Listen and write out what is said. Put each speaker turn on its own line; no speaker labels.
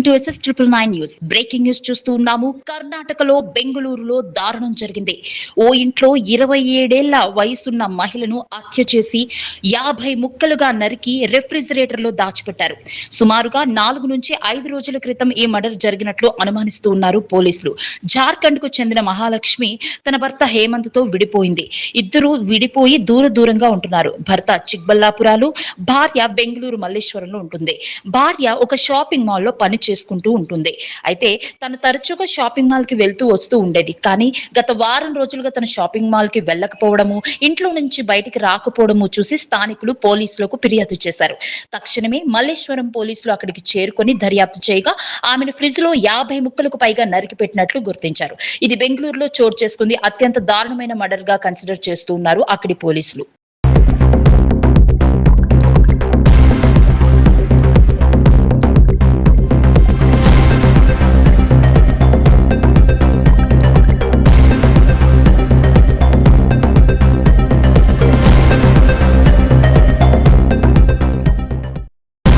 To SS999 news. Breaking news చూస్తూ ఉన్నాము. కర్ణాటకలో బెంగళూరులో దారుణం జరిగింది. ఓ ఇంట్లో 27 ఏళ్ల వయసున్న మహిళను హత్య చేసి 50 ముక్కలుగా నరికి రెఫ్రిజిరేటర్ లో దాచిపెట్టారు. సుమారుగా 4 నుంచి 5 రోజుల క్రితం ఈ మర్డర్ జరిగినట్లు అనుమానిస్తూ ఉన్నారు పోలీసులు. జార్ఖండ్ కు చెందిన మహాలక్ష్మి తన భర్త హేమంత్ తో విడిపోయింది. ఇద్దరు విడిపోయి దూరంగా ఉంటున్నారు. భర్త చిక్బల్లాపురాలు, భార్య బెంగళూరు మల్లేశ్వరంలో ఉంటుంది. భార్య ఒక షాపింగ్ మాల్ లో పని చేసుకుంటూ ఉంటుంది. అయితే తను తరచుగా షాపింగ్ మాల్ కి వెళ్తూ వస్తూ ఉండేది. కానీ గత వారం రోజులుగా తన షాపింగ్ మాల్ కి వెళ్ళకపోవడము, ఇంట్లో నుంచి బయటికి రాకపోవడము చూసి స్థానికులు పోలీసులకు ఫిర్యాదు చేశారు. తక్షణమే మల్లేశ్వరం పోలీసులు అక్కడికి చేరుకొని దర్యాప్తు చేయగా ఆమెను ఫ్రిడ్జ్ లో 50 ముక్కలకు పైగా నరికి పెట్టినట్లు గుర్తించారు. ఇది బెంగళూరులో చోటు చేసుకుంది. అత్యంత దారుణమైన మర్డర్ గా కన్సిడర్ చేస్తూ ఉన్నారు అక్కడి పోలీసులు.